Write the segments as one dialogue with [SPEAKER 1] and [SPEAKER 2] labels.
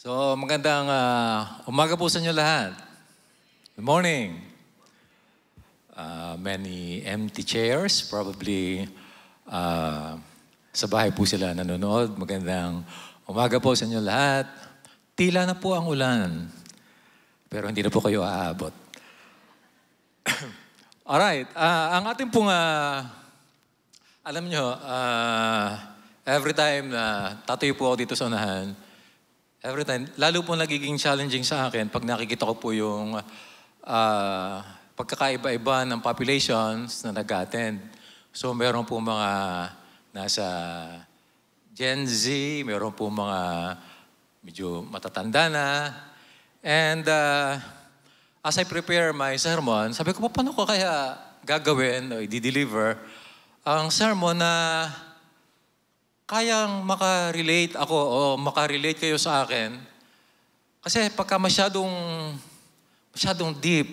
[SPEAKER 1] So, magandang umaga po sa inyo lahat. Good morning. Many empty chairs, probably sa bahay po sila nanonood. Magandang umaga po sa inyo lahat. Tila na po ang ulan, pero hindi na po kayo aabot. Alright, ang ating pong, alam nyo, every time na tatayo po ako dito sa unahan, every time, lalo po nagiging challenging sa akin pag nakikita ko po yung pagkakaiba-iba ng populations na nag-attend. So, meron po mga nasa Gen Z, meron po mga medyo matatanda na. And as I prepare my sermon, sabi ko, paano ko kaya gagawin o i-deliver ang sermon na kayang makarelate ako o makarelate kayo sa akin. Kasi pagka masyadong deep,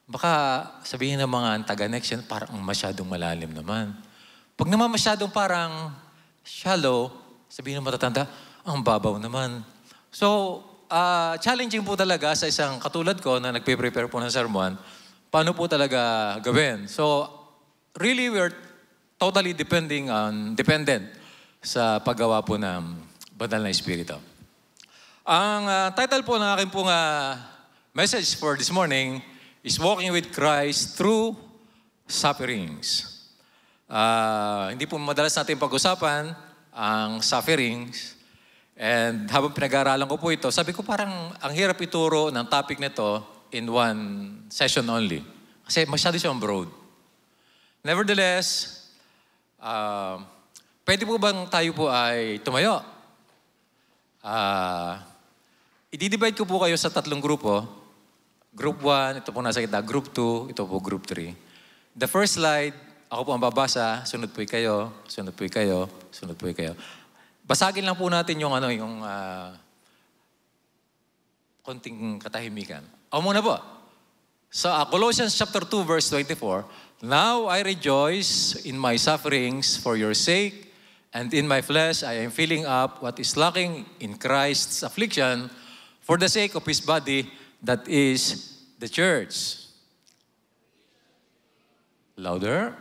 [SPEAKER 1] baka sabihin ng mga taga-next yan, parang masyadong malalim naman. Pag naman masyadong parang shallow, sabihin ng matatanda, ang babaw naman. So, challenging po talaga sa isang katulad ko na nagpe-prepare po ng sermon, paano po talaga gawin. So, really, we're totally dependent sa paggawa po ng Banal na Espiritu. Ang title po ng aking pong message for this morning is Walking with Christ Through Sufferings. Hindi po madalas natin pag-usapan ang sufferings. And habang pinag-aaralan ko po ito, sabi ko parang ang hirap ituro ng topic nito in one session only. Kasi masyado siyang broad. Nevertheless, pwede po bang tayo po ay tumayo? I-divide ko po kayo sa tatlong grupo. Group 1, ito po nasa kita. Group 2, ito po Group 3. The first slide, ako po ang babasa. Sunod po kayo, sunod po kayo, sunod po kayo. Basagin lang po natin yung konting katahimikan. Ako muna po. Sa Colossians chapter 2, verse 24, Now I rejoice in my sufferings for your sake, and in my flesh, I am filling up what is lacking in Christ's affliction for the sake of His body, that is the church. Louder.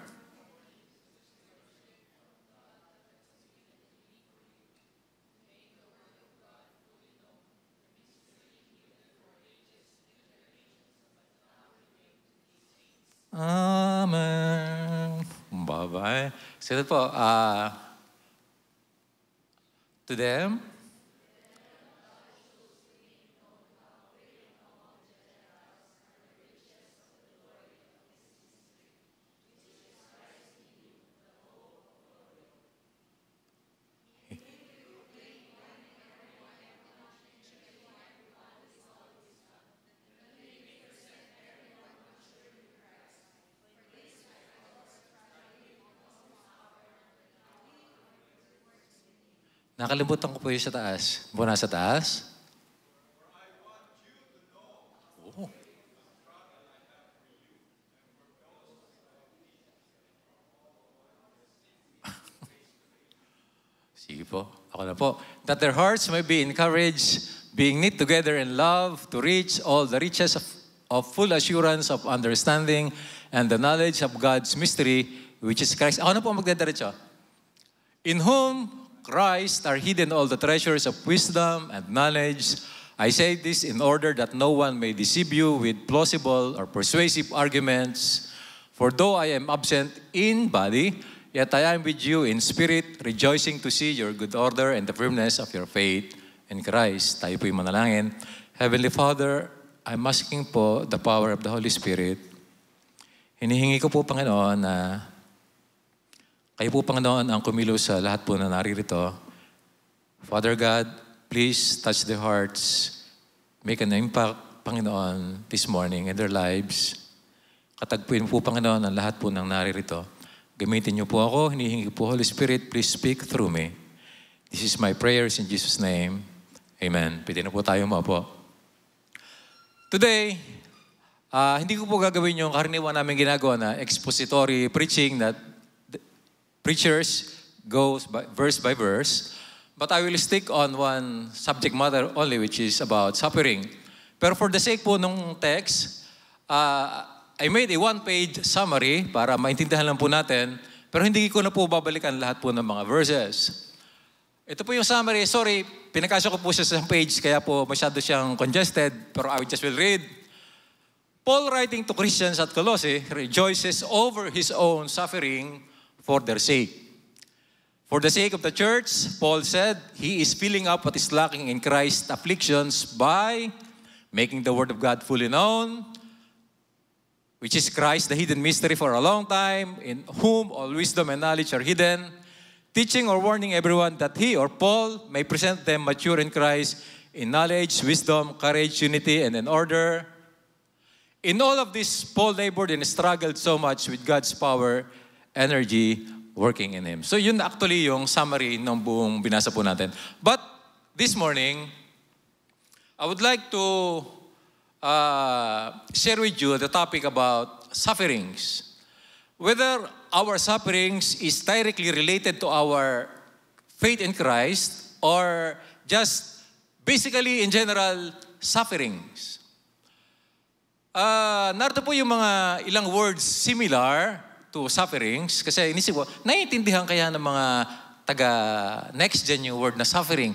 [SPEAKER 1] Amen. Bye-bye. Sige po, to them, nakalimutan ko po yung sa taas. Muna sa taas. Oh. Sige po. Ako na po. That their hearts may be encouraged, being knit together in love, to reach all the riches of full assurance of understanding and the knowledge of God's mystery, which is Christ. Ako na po magdadiretso. In whom Christ are hidden all the treasures of wisdom and knowledge. I say this in order that no one may deceive you with plausible or persuasive arguments. For though I am absent in body, yet I am with you in spirit, rejoicing to see your good order and the firmness of your faith in Christ. Tayo po'y manalangin. Heavenly Father, I'm asking po the power of the Holy Spirit. Hinihingi ko po, Panginoon, na kayo po, Panginoon, ang kumilos sa lahat po na naririto. Father God, please touch their hearts. Make an impact, Panginoon, this morning in their lives. Katagpuin po, Panginoon, ang lahat po ng naririto. Gamitin niyo po ako. Hinihingi po, Holy Spirit, please speak through me. This is my prayers in Jesus' name. Amen. Pwede na po tayo maupo. Today, hindi ko po gagawin yung karaniwan namin ginagawa na expository preaching that preachers goes by verse, but I will stick on one subject matter only, which is about suffering. Pero for the sake po nung text, I made a one-page summary para maintindihan lang po natin, pero hindi ko na po babalikan lahat po ng mga verses. Ito po yung summary. Sorry, pinakasya ko po siya sa page, kaya po masyado siyang congested, pero I just will read. Paul, writing to Christians at Colossae, rejoices over his own suffering for their sake. For the sake of the church, Paul said, he is filling up what is lacking in Christ's afflictions by making the Word of God fully known, which is Christ, the hidden mystery for a long time, in whom all wisdom and knowledge are hidden, teaching or warning everyone that he or Paul may present them mature in Christ in knowledge, wisdom, courage, unity, and in order. In all of this, Paul labored and struggled so much with God's power, energy, working in him. So yun actually yung summary ng buong binasa po natin. But this morning, I would like to share with you the topic about sufferings. Whether our sufferings is directly related to our faith in Christ or just basically in general sufferings. Narito po yung mga ilang words similar to sufferings kasi inisip ko, naiintindihan kaya ng mga taga-next gen yung word na suffering.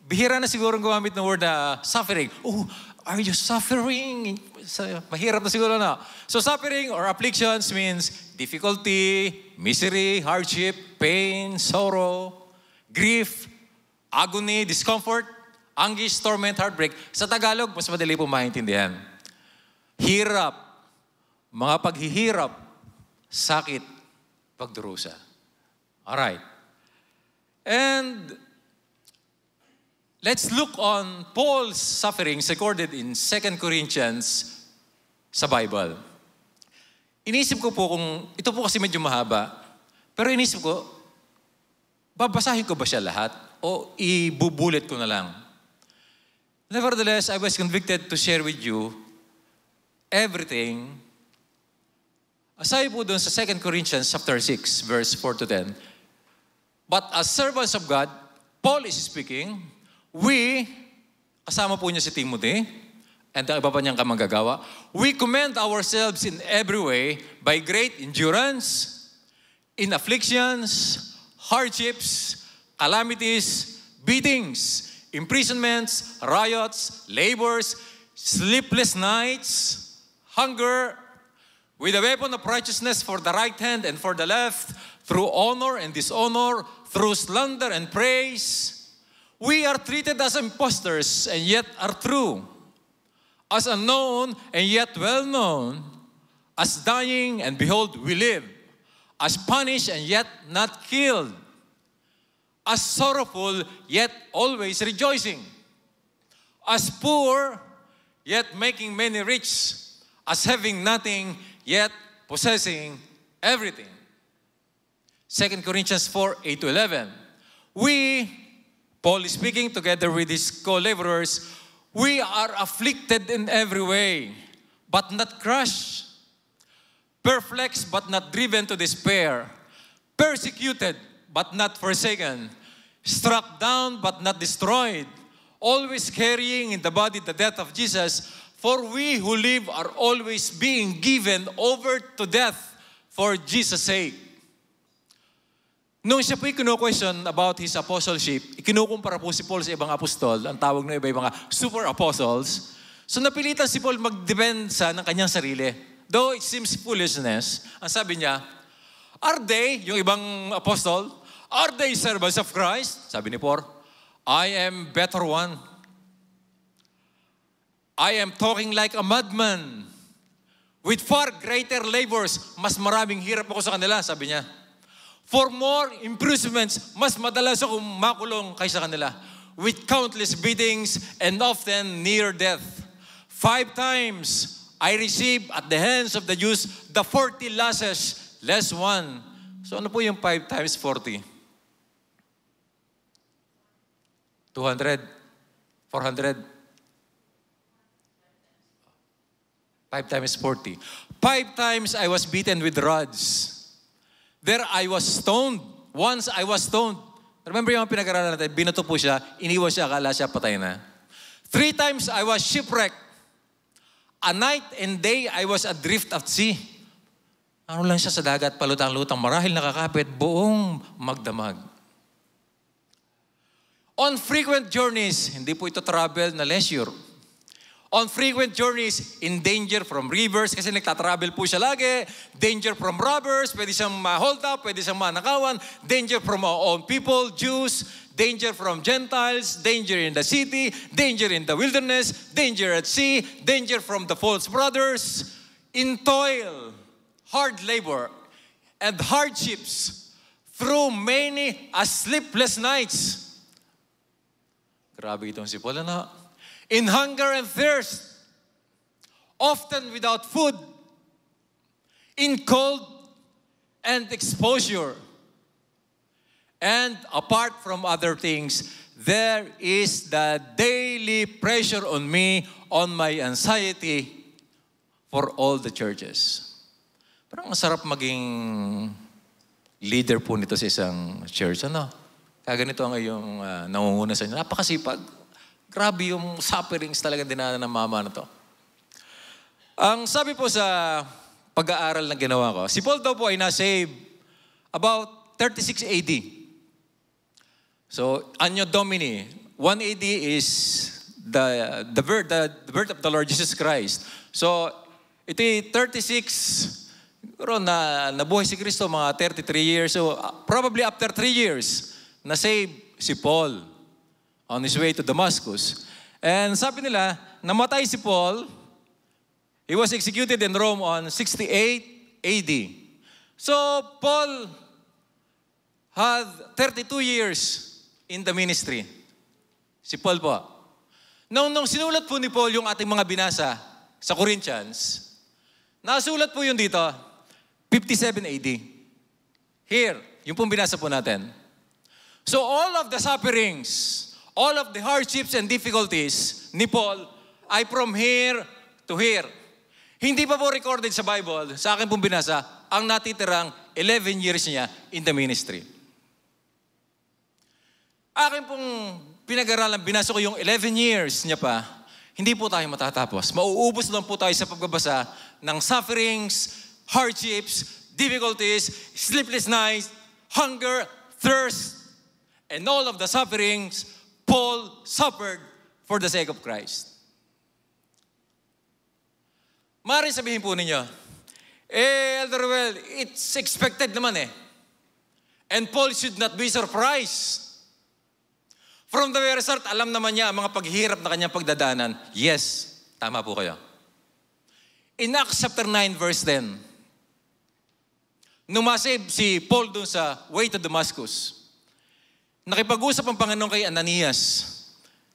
[SPEAKER 1] Bihira na siguro gumamit ng word na suffering. Oh, are you suffering? Mahirap na siguro na. So suffering or afflictions means difficulty, misery, hardship, pain, sorrow, grief, agony, discomfort, anguish, torment, heartbreak. Sa Tagalog, mas madali po maintindihan. Hirap, mga paghihirap, sakit, pagdurusa. Alright. And let's look on Paul's sufferings recorded in 2 Corinthians sa Bible. Inisip ko po kung, ito po kasi medyo mahaba, pero inisip ko, babasahin ko ba siya lahat o ibubulet ko na lang? Nevertheless, I was convicted to share with you everything. Aside po doon sa 2 Corinthians chapter 6, verse 4 to 10. But as servants of God, Paul is speaking, we, kasama po niya si Timothy, and ang iba pa niyang kamanggagawa, we commend ourselves in every way by great endurance, in afflictions, hardships, calamities, beatings, imprisonments, riots, labors, sleepless nights, hunger, with the weapon of righteousness for the right hand and for the left, through honor and dishonor, through slander and praise. We are treated as impostors and yet are true, as unknown and yet well known, as dying and behold we live, as punished and yet not killed, as sorrowful yet always rejoicing, as poor yet making many rich, as having nothing yet possessing everything. 2 Corinthians 4, 8 to 11. We, Paul is speaking together with his co-laborers, we are afflicted in every way, but not crushed, perplexed but not driven to despair, persecuted but not forsaken, struck down but not destroyed, always carrying in the body the death of Jesus. For we who live are always being given over to death for Jesus' sake. Nung siya po'y kino-question about his apostleship, ikinukumpara po si Paul sa ibang apostol, ang tawag na iba yung mga super apostles. So napilitan si Paul magdepensa ng kanyang sarili. Though it seems foolishness, ang sabi niya, are they, yung ibang apostol, are they servants of Christ? Sabi ni Paul, I am better one. I am talking like a madman. With far greater labors, mas maraming hirap ako sa kanila, sabi niya. For more imprisonments, mas madalas akong makulong kaysa kanila. With countless beatings and often near death. 5 times I received at the hands of the Jews the 40 lashes, less one. So ano po yung 5 times 40? 200? 400? 5 times 40. 5 times I was beaten with rods. There I was stoned. Once I was stoned Remember yung pinag-aralan natin, binato po siya, iniwan siya, akala siya patay na. 3 times I was shipwrecked. A night and day I was adrift at sea. Ano lang siya sa dagat, palutang-lutang, marahil nakakapit, buong magdamag. On frequent journeys, hindi po ito travel na leisure. On frequent journeys, in danger from rivers, kasi nagtatravel po siya lagi. Danger from robbers, pwede siyang ma-hold up, pwede siyang manakawan. Danger from our own people, Jews. Danger from Gentiles. Danger in the city. Danger in the wilderness. Danger at sea. Danger from the false brothers. In toil, hard labor, and hardships, through many sleepless nights. Grabe itong si Paul, ano? In hunger and thirst, often without food, in cold and exposure. And apart from other things, there is the daily pressure on me, on my anxiety for all the churches. Parang masarap maging leader po nito sa isang church. Ano? Kaganito ang iyong nangunguna sa inyo. Napakasipag. Grabe yung sufferings talaga dinanan ng mama na to. Ang sabi po sa pag-aaral na ginawa ko, si Paul daw po ay na-save about 36 AD. So, Anno Domini, 1 AD is the birth of the Lord Jesus Christ. So, ito ay 36, siguro nabuhay si Kristo mga 33 years. So, probably after 3 years, na-save si Paul on his way to Damascus. And sabi nila, namatay si Paul. He was executed in Rome on 68 AD. So, Paul had 32 years in the ministry. Si Paul po. Nung sinulat po ni Paul yung ating mga binasa sa Corinthians, nasulat po yun dito, 57 AD. Here, yung pong binasa po natin. So, all of the sufferings, all of the hardships and difficulties ni Paul ay from here to here. Hindi pa po recorded sa Bible, sa akin pong binasa, ang natitirang 11 years niya in the ministry. Akin pong pinag-aralan, binasa ko yung 11 years niya pa, hindi po tayo matatapos. Mauubos lang po tayo sa pagbabasa ng sufferings, hardships, difficulties, sleepless nights, hunger, thirst, and all of the sufferings Paul suffered for the sake of Christ. Maaaring sabihin po ninyo, Elder Well, it's expected naman eh. And Paul should not be surprised. From the very start, alam naman niya ang mga paghihirap na kanyang pagdadaanan. Yes, tama po kayo. In Acts chapter 9 verse 10, numasib si Paul dun sa way to Damascus. Nakipag-usap ang Panginoon kay Ananias.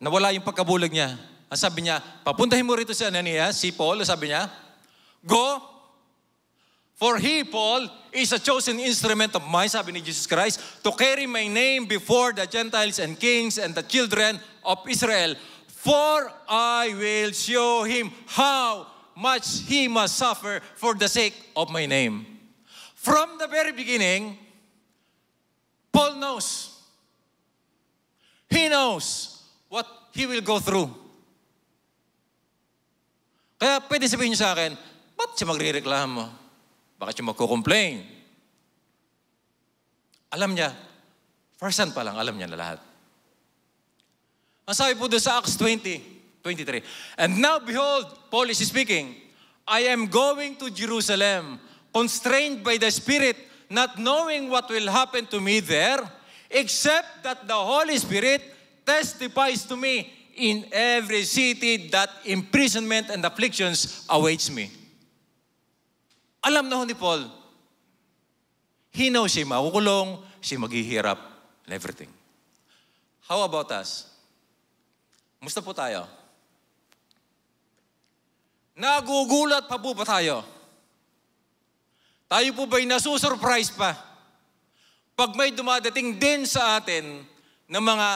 [SPEAKER 1] Nawala yung pagkabulag niya. Ang sabi niya, papuntahin mo rito si Ananias, si Paul, sabi niya, go, for he, Paul, is a chosen instrument of mine, sabi ni Jesus Christ, to carry my name before the Gentiles and kings and the children of Israel. For I will show him how much he must suffer for the sake of my name. From the very beginning, Paul knows. He knows what he will go through. Kaya pwede sabihin niyo sa akin, ba't siya magre-reklamo? Bakit siya magko-complain? Alam niya, first hand pa lang, alam niya na lahat. Ang sabi po doon sa Acts 20:23, and now behold, Paul is speaking, I am going to Jerusalem, constrained by the Spirit, not knowing what will happen to me there, except that the Holy Spirit testifies to me in every city that imprisonment and afflictions awaits me. Alam na ho ni Paul, he knows siya makukulong, siya maghihirap, and everything. How about us? Musta po tayo? Nagugulat pa po ba tayo? Tayo po ba'y nasusurprise pa? Pag may dumadating din sa atin ng mga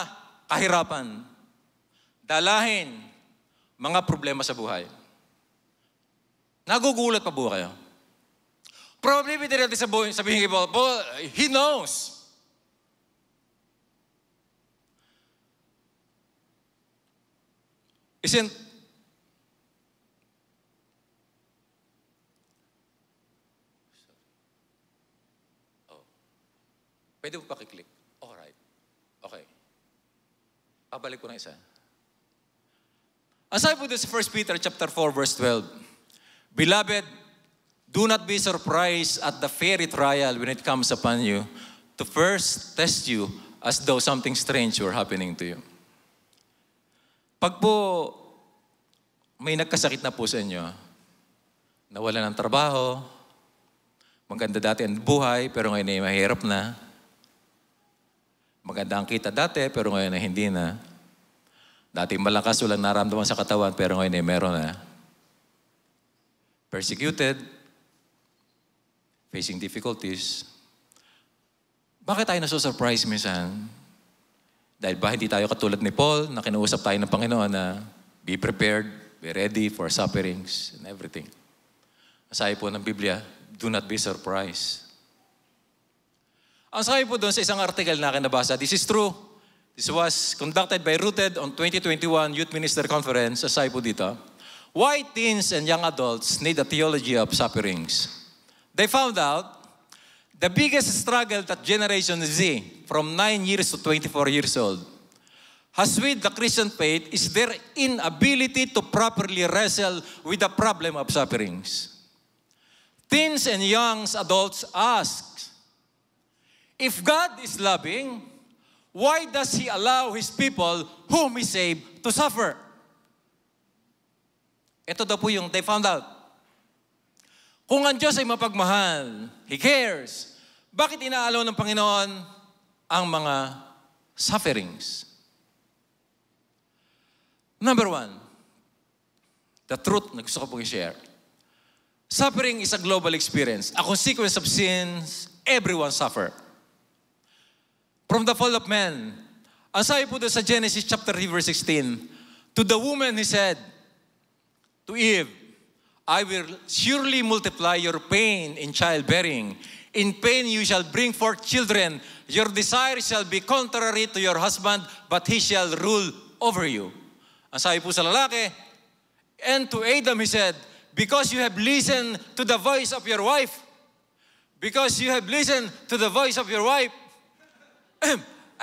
[SPEAKER 1] kahirapan, dalahin, mga problema sa buhay. Nagugulat pa po kayo? Probably natin sabihin kay Paul, he knows. isn't pwede mo pakiclick? Alright. Okay. Pabalik ko na isa. Aside po this 1 Peter chapter 4 verse 12. Beloved, do not be surprised at the fiery trial when it comes upon you to first test you as though something strange were happening to you. Pag po may nagkasakit na po sa inyo, nawala ng trabaho, maganda dati ang buhay pero ngayon ay mahirap na, maganda ang kita dati, pero ngayon ay hindi na. Dati malakas, walang naramdaman sa katawan, pero ngayon ay meron na. Persecuted, facing difficulties. Bakit tayo nasusurprise minsan? Dahil ba hindi tayo katulad ni Paul, na kinuusap tayo ng Panginoon na be prepared, be ready for sufferings and everything. Sabi po ng Biblia, do not be surprised. Ang sabi po doon sa isang article na akin nabasa, this is true. This was conducted by Rooted on 2021 Youth Minister Conference. Sabi po dito, why teens and young adults need a theology of sufferings? They found out the biggest struggle that Generation Z, from 9 years to 24 years old, has with the Christian faith is their inability to properly wrestle with the problem of sufferings. Teens and young adults ask, if God is loving, why does He allow His people whom He saved to suffer? Ito daw po yung they found out. Kung ang Diyos ay mapagmahal, He cares, bakit inaalaw ng Panginoon ang mga sufferings? Number one, the truth na gusto ko pong i-share. Suffering is a global experience. A consequence of sins, everyone suffer. From the fall of man, ang sabi po doon sa Genesis chapter 3 verse 16, to the woman He said, to Eve, I will surely multiply your pain in childbearing. In pain you shall bring forth children. Your desire shall be contrary to your husband, but he shall rule over you. Ang sabi po sa lalaki, and to Adam He said, because you have listened to the voice of your wife, because you have listened to the voice of your wife,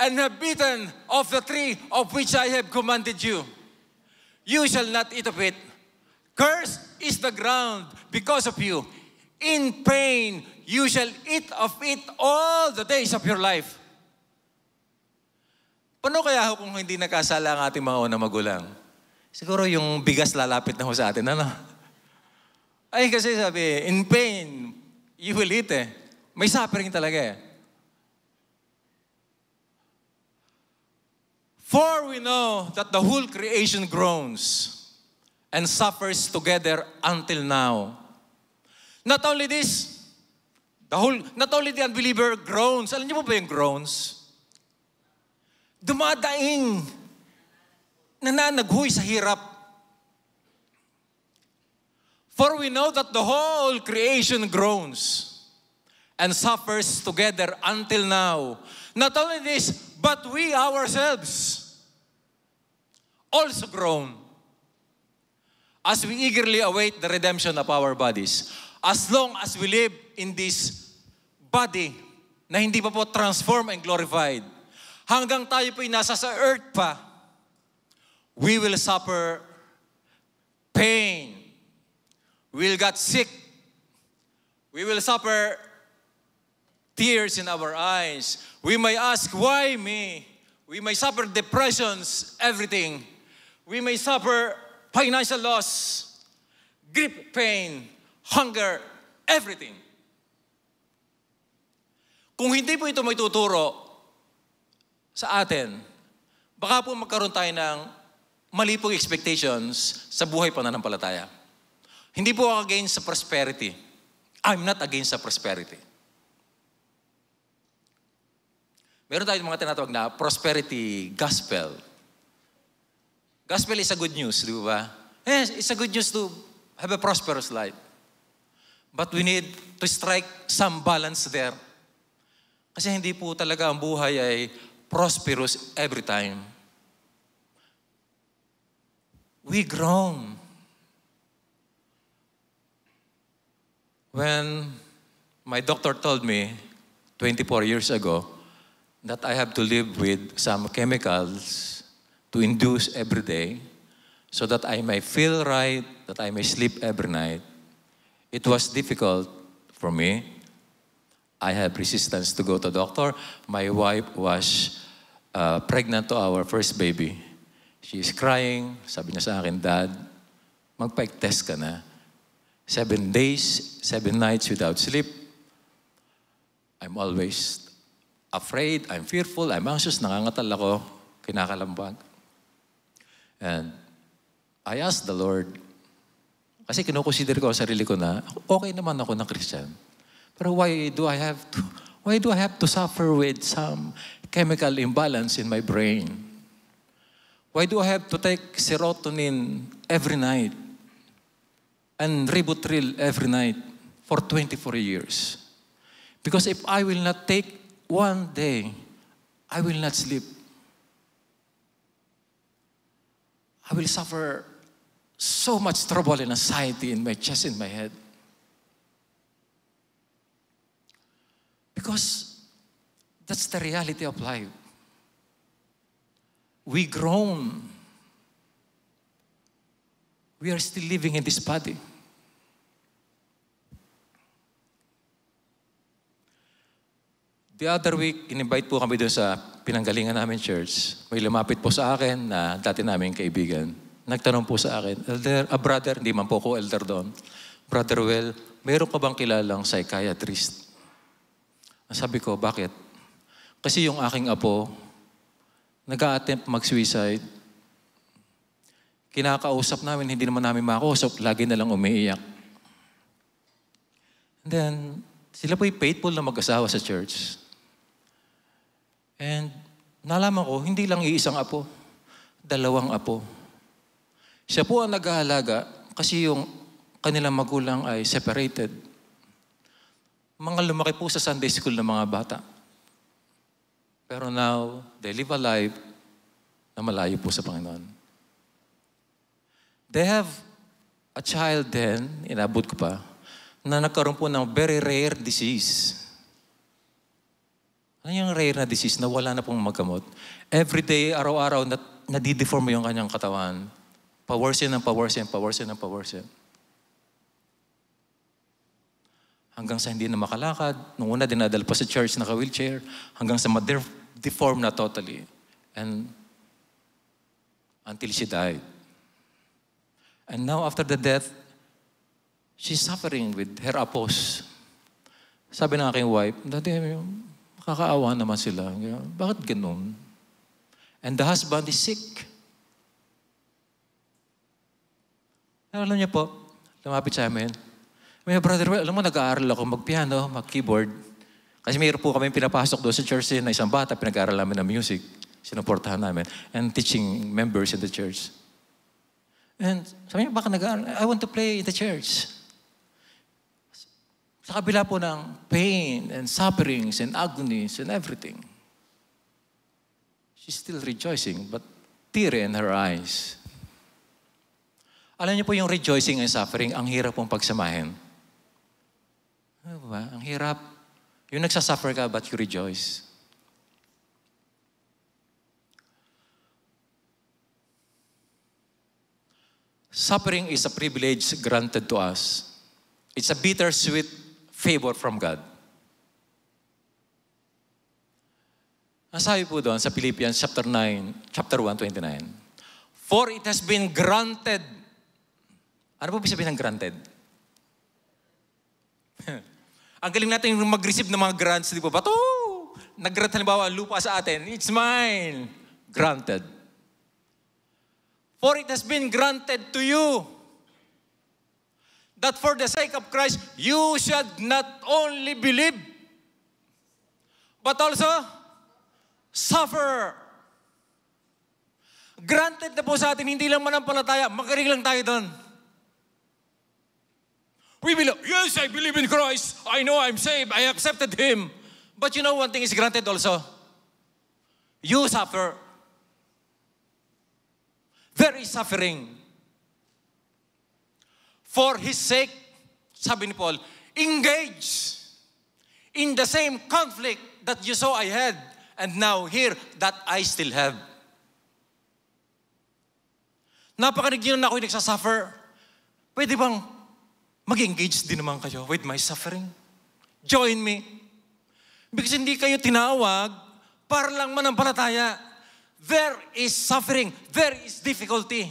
[SPEAKER 1] and have eaten of the tree of which I have commanded you, you shall not eat of it. Cursed is the ground because of you. In pain you shall eat of it all the days of your life. Paano kaya kung hindi nakasala ang ating mga unang magulang? Siguro yung bigas lalapit na ho sa atin, ano? Ay, kasi sabi, in pain you will eat eh. May suffering talaga eh. For we know that the whole creation groans and suffers together until now. Not only this, not only the unbeliever groans. Alam niyo po ba yung groans? Dumadaing, nananaghoy sa hirap. For we know that the whole creation groans and suffers together until now. Not only this, but we ourselves also groan as we eagerly await the redemption of our bodies. As long as we live in this body na hindi pa po transformed and glorified, hanggang tayo po'y nasa sa earth pa, we will suffer pain. We will get sick. We will suffer tears in our eyes. We may ask, why me? We may suffer depressions, everything. We may suffer financial loss, grief, pain, hunger, everything. Kung hindi po ito may tuturo sa atin, baka po magkaroon tayo ng mali pong expectations sa buhay pananampalataya. Hindi po ako against sa prosperity. I'm not against sa prosperity. Meron tayong mga tinatawag na prosperity gospel. Gospel is a good news, di ba? Yes, it's a good news to have a prosperous life. But we need to strike some balance there. Kasi hindi po talaga ang buhay ay prosperous every time. We groan. When my doctor told me 24 years ago that I have to live with some chemicals to induce every day so that I may feel right, that I may sleep every night, it was difficult for me. I have resistance to go to the doctor. My wife was pregnant to our first baby. She is crying. Sabi niya sa akin, Dad, magpa-test ka na. 7 days, 7 nights without sleep. I'm always afraid, I'm fearful, I'm anxious, nangangatal ako, kinakalambag. And I asked the Lord, kasi kinukonsider ko ang sarili ko na, okay naman ako na Christian. Pero why do I have to suffer with some chemical imbalance in my brain? Why do I have to take serotonin every night and Ribotril every night for 24 years? Because if I will not take one day, I will not sleep. I will suffer so much trouble and anxiety in my chest, in my head. Because that's the reality of life. We groan. We are still living in this body. The other week, in-invite po kami doon sa pinanggalingan namin church. May lumapit po sa akin na dati namin kaibigan. Nagtanong po sa akin, brother, hindi man po ko elder doon. Brother Well, mayroon ka bang kilalang psychiatrist? Sabi ko, bakit? Kasi yung aking apo, nag-a-attempt mag-suicide. Kinakausap namin, hindi naman namin makausap, lagi na lang umiiyak. And then, sila po'y faithful na mag-asawa sa church. And nalaman ko, hindi lang iisang apo, 2 apo. Siya po ang nag-aalaga kasi yung kanilang magulang ay separated. Mga lumaki po sa Sunday school ng mga bata. Pero now, they live a life na malayo po sa Panginoon. They have a child then, inabot ko pa, na nagkaroon po ng very rare disease. Ano yung rare na disease na wala na pong magkamot? Every day, araw-araw, nadideform yung kanyang katawan. Paworsen ng paworsen, paworsen ng paworsen. Hanggang sa hindi na makalakad. Nung una, dinadala pa sa church, naka-wheelchair. Hanggang sa ma-deform na totally. And until she died. And now, after the death, she's suffering with her apos. Sabi ng aking wife, Dati, makakaawa naman sila. Bakit ganun? And the husband is sick. Alam niyo po, lumapit sa amin. May brother, alam mo, nag-aaral ako mag-piano, mag-keyboard. Kasi mayroon po kami pinapasok doon sa church na isang bata, pinag-aaral namin ng music. Sinuportahan namin. And teaching members in the church. And sabi niya, baka nag-aaral, I want to play in the church. Sa kabila po ng pain and sufferings and agonies and everything. She's still rejoicing, but tear in her eyes. Alam niyo po yung rejoicing and suffering, ang hirap pong pagsamahin. Ano ba? Ang hirap. Yung nagsasuffer ka, but you rejoice. Suffering is a privilege granted to us. It's a bittersweet favor from God. Ang sabi po doon sa Philippians chapter 1:29. For it has been granted. Ano po sabihin ng granted? Ang galing natin yung mag-receive ng mga grants, di ba? Bato! Nag-grant halimbawa, lupa sa atin. It's mine. Granted. For it has been granted to you that for the sake of Christ, you should not only believe, but also suffer. Granted na po sa atin, hindi lang manampalataya, magaling lang tayo doon. We believe, yes, I believe in Christ. I know I'm saved. I accepted Him. But you know one thing is granted also. You suffer. There is suffering. For His sake, sabi ni Paul, engage in the same conflict that you saw I had, and now here that I still have. Napakarinig yun na ako'y nagsasuffer. Pwede bang mag-engage din naman kayo with my suffering? Join me. Because hindi kayo tinawag para lang manampalataya. There is suffering. There is difficulty.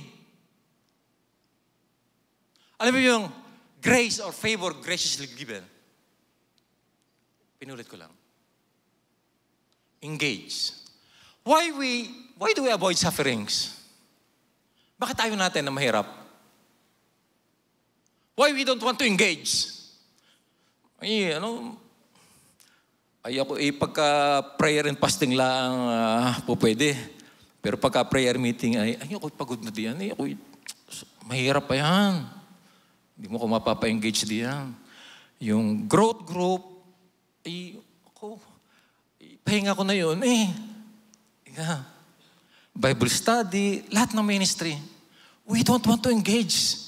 [SPEAKER 1] Alam mo yung grace or favor graciously given. Pinulit ko lang. Engage. Why do we avoid sufferings? Bakit tayo natin na mahirap? Why we don't want to engage? Pagka prayer and fasting lang po pwede. Pero pagka prayer meeting, ako'y pagod na diyan. Mahirap pa yan. Hindi mo ko mapapa-engage diyan. Yung growth group, pahinga ko na yun. Bible study, lahat ng ministry. We don't want to engage.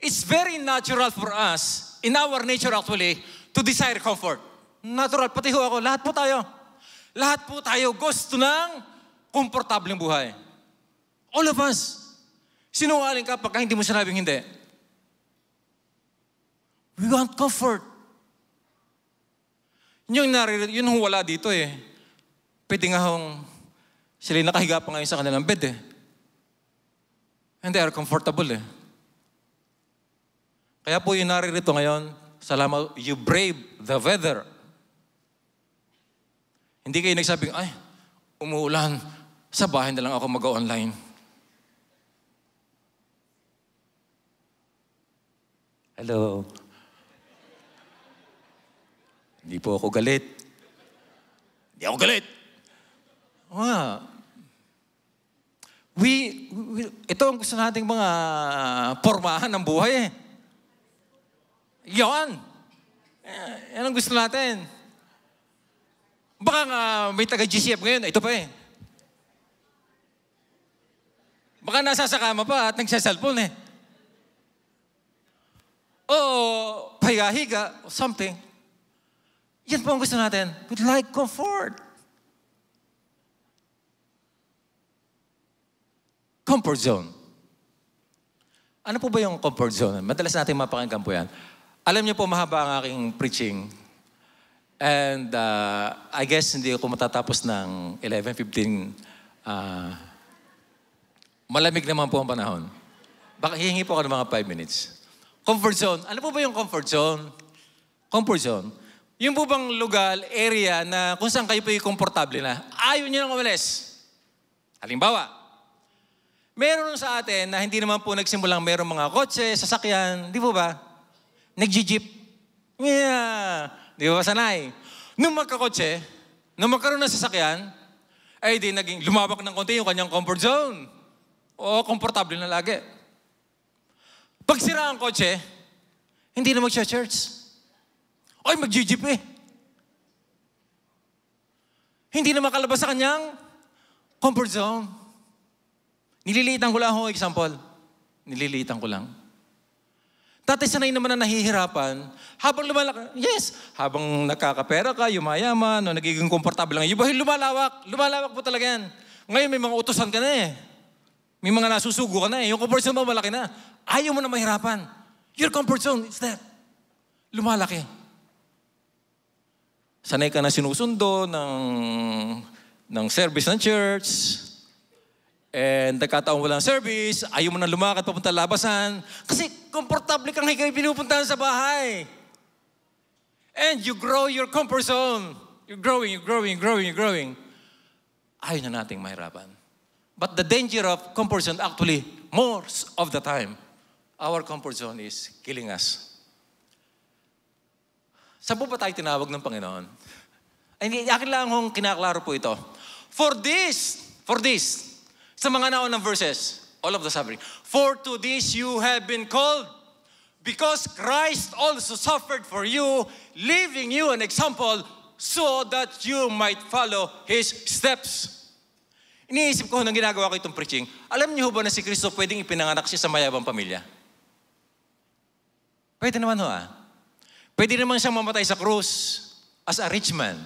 [SPEAKER 1] It's very natural for us, in our nature actually, to desire comfort. Natural, pati ho ako, lahat po tayo. Lahat po tayo gusto ng komportableng buhay. All of us. Sinungaling ka pagka hindi mo sinabing hindi. We want comfort. Yun wala dito eh. Pwede nga hong sila nakahiga pa ngayon sa kanilang bed eh. And they are comfortable eh. Kaya po yung naririto ngayon, salamat, you brave the weather. Hindi kayo nagsabing, umuulan, sa bahay na lang ako mag-online. Hello. Hindi po ako galit. Hindi ako galit. Ito ang gusto nating mga pormahan ng buhay eh. Yan ang gusto natin. Baka nga may taga-GCF ngayon, ito pa eh. Baka nasa sa kama pa at nagsasalpon eh. O pahiga-higa o something. Yan po ang gusto natin. We'd like comfort. Comfort zone. Ano po ba yung comfort zone? Madalas natin mapakinggan po yan. Alam niyo po, mahaba ang aking preaching. And I guess hindi ako matatapos ng 11:15. Malamig naman po ang panahon. Baka hihingi po ako ng mga 5 minutes. Comfort zone. Ano po ba yung comfort zone? Comfort zone. Yung po bang lugar, area na kung saan kayo po yung komportable na, ayaw niyo nang umalis. Halimbawa, meron sa atin na hindi naman po nagsimulang meron mga kotse, sasakyan, di po ba? Nag-jeep. Yeah. Di ba sanay? Nung magkakotse, nung magkaroon ng sasakyan, ay di naging lumabak ng konti yung kanyang comfort zone. O, komportable na lagi. Pag sira ang kotse, hindi na mag-church. Ay, mag-jeep eh. Hindi na makalabas sa kanyang comfort zone. Nililiitan ko lang ako example. Nililiitan ko lang. Dati sanay naman na nahihirapan, habang habang nakakapera ka, yumayaman, o nagiging komportable lang, yung buhay lumalawak po talaga yan. Ngayon may mga utusan ka na eh. May mga nasusugo ka na eh. Yung comfort zone mo malaki na. Ayaw mo na mahirapan. Your comfort zone is that. Lumalaki. Sanay ka na sinusundo ng service ng church. And nagkataong walang service, ayaw mo na lumakad papunta labasan. Kasi komportable kang higay pinupuntahan sa bahay. And you grow your comfort zone. You're growing. Ayaw na nating mahirapan. But the danger of comfort zone actually, most of the time, our comfort zone is killing us. Saan po ba tayo tinawag ng Panginoon? Ay, akin lang kung kinaklaro po ito. For this, sa mga naunang verses, all of the suffering. For to this you have been called, because Christ also suffered for you, leaving you an example so that you might follow His steps. Iniisip ko nang ginagawa ko itong preaching, alam niyo ba na si Kristo pwedeng ipinanganak siya sa mayabang pamilya? Pwede naman Pwede naman siyang mamatay sa krus as a rich man.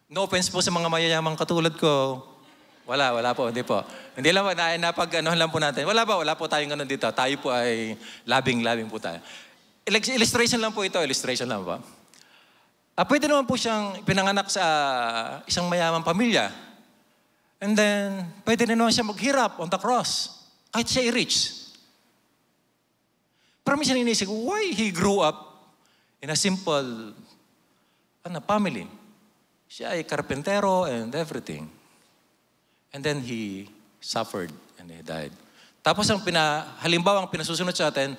[SPEAKER 1] No offense po sa mga mayayamang katulad ko. Wala po, hindi po. Hindi lang po, napag-anuhan lang po natin. Wala po tayong ganun dito. Tayo po ay labing-labing po tayo. Illustration lang po ito, illustration lang po. Pwede naman po siyang pinanganak sa isang mayamang pamilya. And then, pwede naman siya maghirap on the cross. Kahit siya rich. Pero minsan inisip, why he grew up in a simple family? Siya ay karpentero and everything. And then he suffered and he died. Tapos halimbawa ang pinasusunod sa atin,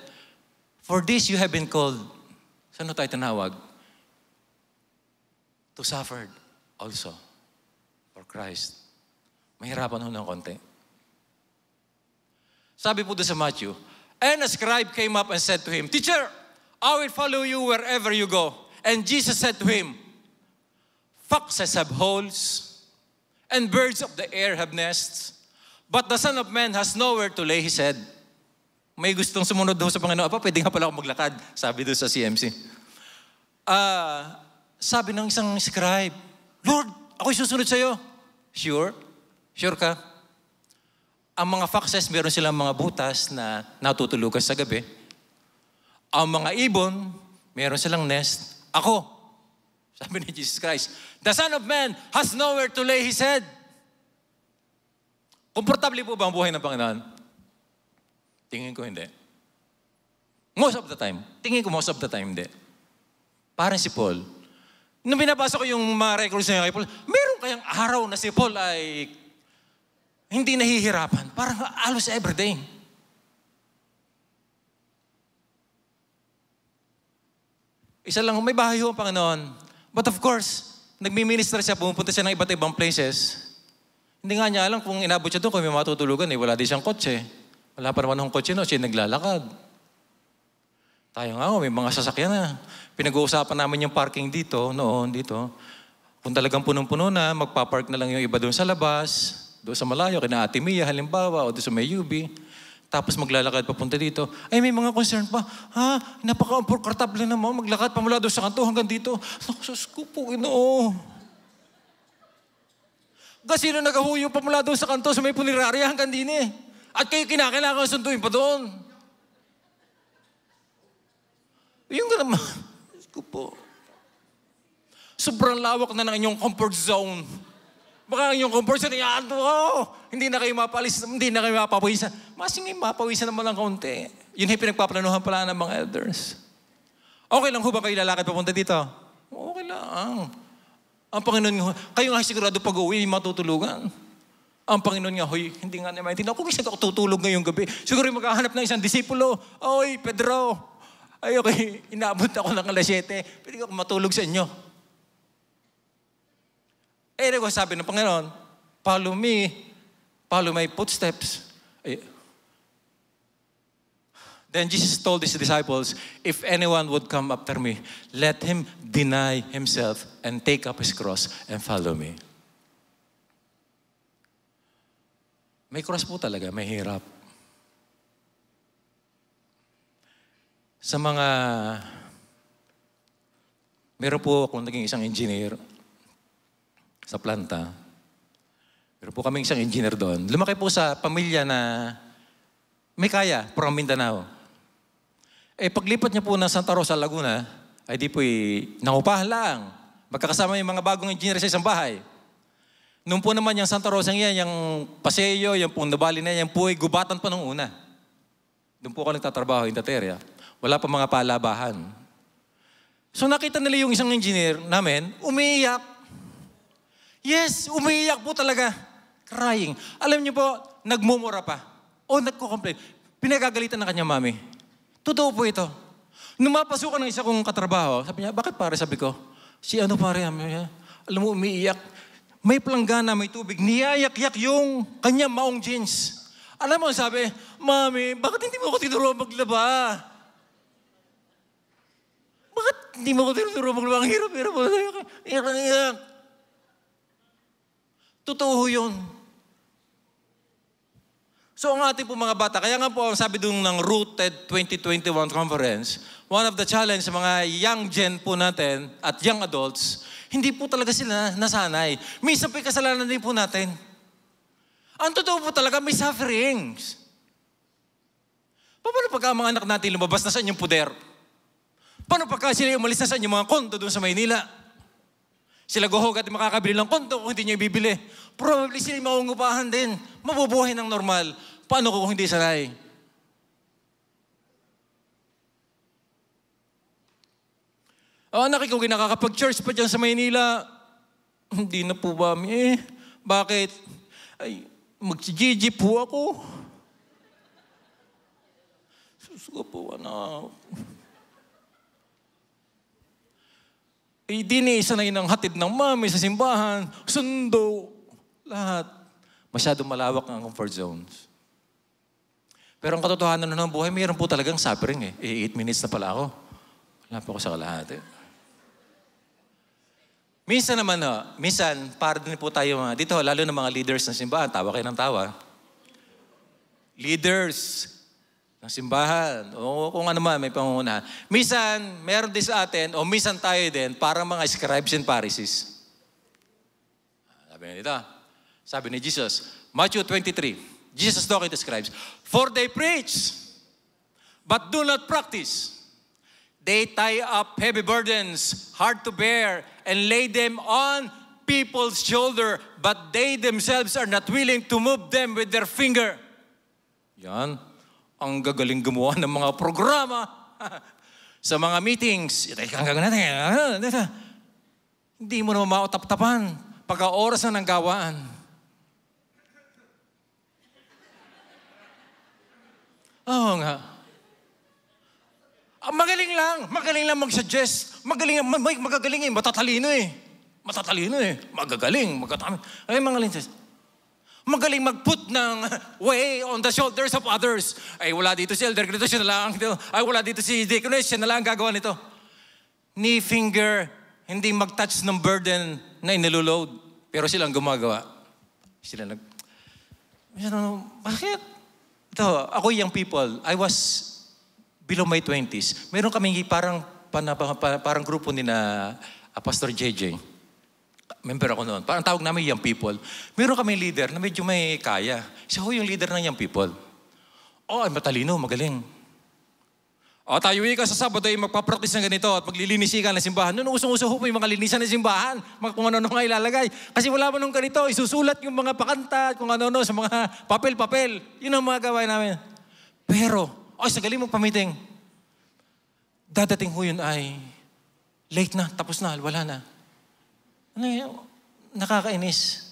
[SPEAKER 1] for this you have been called, saan tayo tinawag? To suffer also for Christ. Mahirapan ng konti. Sabi po doon sa Matthew, and a scribe came up and said to him, Teacher, I will follow you wherever you go. And Jesus said to him, foxes have holes, and birds of the air have nests, but the Son of Man has nowhere to lay his head. May gustong sumunod doon sa Panginoon. Pwede nga pala ako maglakad, sabi doon sa CMC. Sabi ng isang scribe, Lord, ako'y susunod sa'yo. Sure? Sure ka? Ang mga foxes, meron silang mga butas na natutulugan sa gabi. Ang mga ibon, meron silang nest. Ako, sabi ni Jesus Christ, the Son of Man has nowhere to lay his head. Komportable po ba ang buhay ng Panginoon? Tingin ko hindi. Most of the time. Tingin ko most of the time hindi. Parang si Paul. Nung binabasa ko yung mga records niya kay Paul, meron kayang araw na si Paul ay hindi nahihirapan. Parang halos everyday. Isa lang, may bahay ho ang Panginoon. But of course, nagmi-minister siya, pumupunta siya ng iba't ibang places. Hindi nga niya alam kung inabot siya doon, kung may matutulugan, wala din siyang kotse. Wala pa naman ng kotse, siya naglalakad. Tayo nga, may mga sasakyan na. Pinag-uusapan namin yung parking dito, dito. Kung talagang punong-puno na, magpapark na lang yung iba doon sa labas, doon sa malayo, kina Ate Mia, halimbawa, o doon sa may UB. Tapos maglalakad papunta dito. Ay, may mga concern pa. Napaka-komportable naman. Maglakad pa mula doon sa kanto hanggang dito. Sus ko po, Ginoo. Kasi sino nagahuyo pa mula doon sa kanto sa may punerarya hanggang din eh. At kayo kinakailangan sunduin pa doon. Yung ka naman. Sus ko po. Sobrang lawak na ng inyong comfort zone. Baka ang inyong comfort zone, hindi na kayo mapalis, hindi na kayo mapapawisan. Masing mapawisan naman lang kaunti. Yun yung pinagpaplanuhan pala ng mga elders. Okay lang ho ba kayo lalakad papunta dito? Okay lang. Ang Panginoon, kayo nga sigurado pag-uwi, matutulugan. Ang Panginoon nga, hindi nga naman. Kung isa ako tutulog ngayong gabi, siguro maghahanap ng isang disipulo. Oy, Pedro. Ay, okay, inaabot ako ng alas 7. Pwede ako matulog sa inyo. Sabi ng Panginoon, follow me, follow my footsteps. Then Jesus told his disciples, if anyone would come after me, let him deny himself and take up his cross and follow me. May cross po talaga, may hirap. Sa mga, meron po akong naging isang engineer sa planta. Meron po kaming isang engineer doon. Lumaki po sa pamilya na may kaya, from Mindanao. Paglipat niya po ng Santa Rosa, Laguna, ay di po nangupahan lang. Magkakasama yung mga bagong engineer sa isang bahay. Noon po naman yung Santa Rosa yan, yung Paseo, yung Pundo Valley na yan po ay gubatan pa nung una. Doon po ako nagtatrabaho in that area. Wala pa mga palabahan. So nakita nila yung isang engineer namin, umiiyak. Yes, umiiyak po talaga. Crying. Alam niyo po, nagmumura pa. O nagko-complain. Pinagagalitan ng kanyang mami. Totoo po ito. Nung mapasukan ng isa kong katrabaho, sabi niya, bakit pare? Sabi ko, pare? Alam mo, umiiyak. May planggana, may tubig. Niyayak-yak yung kanyang maong jeans. Alam mo, sabi, Mami, bakit hindi mo ako tinuruan maglaba? Bakit hindi mo ako tinuruan maglaba? Ang hirap-hirap. Iyak. Totoo yun. So ang ating po mga bata, kaya nga po ang sabi doon ng Rooted 2021 Conference, one of the challenge sa mga young gen po natin at young adults, hindi po talaga sila nasanay. Minsan po kasalanan din po natin. Ang totoo po talaga, may sufferings. Paano pagka mga anak natin lumabas na sa inyong puder? Paano pagka sila umalis na sa inyong mga kondo doon sa Maynila? Sila guhog at makakabili ng kondo kung hindi niya ibibili. Probably sila maungupahan din. Mabubuhay ng normal. Paano kung hindi sanay? Anak, ikaw nakakapag-church pa dyan sa Maynila. Hindi na po ba? Bakit? Ay, mag-GG po ako. Susuko po, anak. Di ni isa na yun ang hatid ng mami sa simbahan, sundo, lahat. Masyadong malawak ang comfort zones. Pero ang katotohanan ng buhay, mayroon po talagang suffering 8 minutes na pala ako. Wala pa ako sa kalahati. Minsan naman, para din po tayo dito, lalo na mga leaders ng simbahan, tawa kayo ng tawa. Leaders ng simbahan, o kung ano man, may pangungunahan. Minsan, meron din sa atin, o minsan tayo din, parang mga scribes and Pharisees. Sabi ni Jesus, Matthew 23, Jesus talking to scribes, for they preach, but do not practice. They tie up heavy burdens, hard to bear, and lay them on people's shoulder, but they themselves are not willing to move them with their finger. Yan. Ang gagaling gumawa ng mga programa sa mga meetings. Hindi mo naman mautap-tapan pagka oras na ng gawaan. Oo nga. Magaling lang mag-suggest. Magagaling matatalino Magagaling, Ay, mga linses. Magaling mag-put ng way on the shoulders of others. Ay, wala dito si Elder Grito, siya na lang. Ay, wala dito si Deaconess, siya na lang gagawa nito. Ni finger, hindi mag-touch ng burden na iniloload. Pero silang gumagawa. Bakit? Ito, ako young people, I was below my 20s. Meron kaming parang grupo ni na Pastor JJ. Member ako noon. Parang tawag namin young people. Meron kami leader na medyo may kaya. Siya yung leader ng young people. Ay matalino, magaling. Tayo ka sa Sabado ay magpapractice ng ganito at maglilinis ka ng simbahan. Noon usong-uso po yung mga linisan ng simbahan. Kung ano nga ilalagay. Kasi wala mo nung ganito. Isusulat yung mga pakanta, kung ano sa mga papel-papel. Yun ang mga gawain namin. Pero, sa galing mong pamiting. Dadating ho yun ay late na, tapos na, wala na. Nakakainis.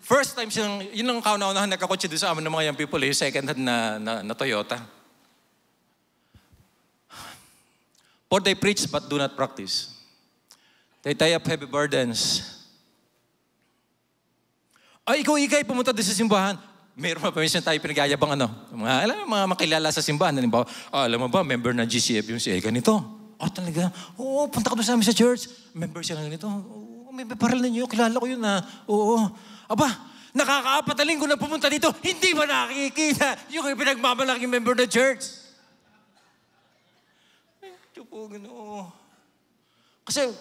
[SPEAKER 1] First time yun ang kauna-unahan nagkakotse doon sa amin ng mga young people, yung second hand na Toyota. For they preach but do not practice. They tie up heavy burdens. Ikaw, pumunta doon sa simbahan. Meron pa minsan tayo pinag-ayabang mga makilala sa simbahan. Alam mo ba, member ng GCF yung si ganito. Talaga? Oo, punta ka doon sa amin sa church. Member siya ng ganito. May paral na niyo. Kilala ko yun Oo. Nakakaapat na linggo na pumunta dito. Hindi ba nakikita yung pinagmamalaking member ng church? Kasi,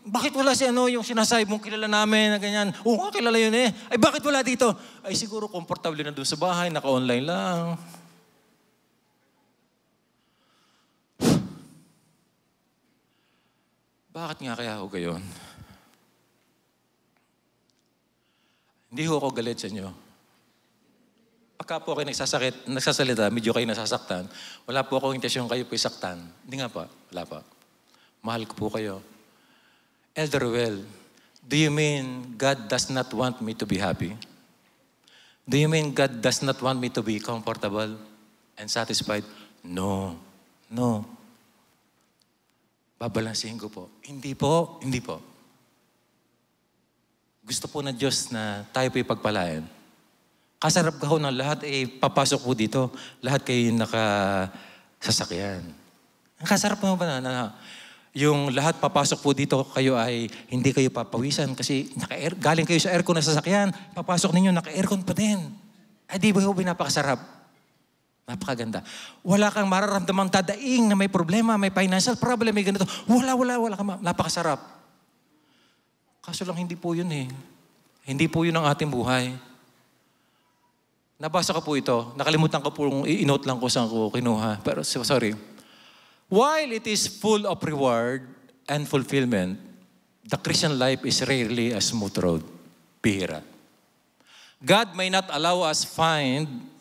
[SPEAKER 1] bakit wala yung sinasabi mong kilala namin na ganyan? Kilala yun bakit wala dito? Siguro komportable na doon sa bahay. Naka-online lang. Bakit nga kaya ako gayon? Hindi ako galit sa inyo. Pagka po kayo nagsasalita, medyo kayo nasasaktan, wala po akong intensyon kayo po isaktan. Hindi nga pa, wala pa. Mahal ko po kayo. Elder Ruel, do you mean God does not want me to be happy? Do you mean God does not want me to be comfortable and satisfied? No. Babalansihin ko po. Hindi po. Gusto po ng Diyos na tayo po ipagpalain. Kasarap ka ho ng lahat, papasok po dito. Lahat kayo nakasasakyan. Ang kasarap mo ba na yung lahat papasok po dito, kayo ay hindi kayo papawisan kasi galing kayo sa aircon na sasakyan, papasok ninyo, naka-aircon pa din. Ay di ba ho, napakasarap. Napakaganda. Wala kang mararamdamang dadaing na may problema, may financial problem, may ganito. Wala kang napakasarap. Kaso lang hindi po yun eh. Hindi po yun ang ating buhay. Nabasa ko po ito. Nakalimutan ko po, i-note lang ko saan ko kinuha. Pero sorry. While it is full of reward and fulfillment, the Christian life is rarely a smooth road. Bihira. God may not allow us find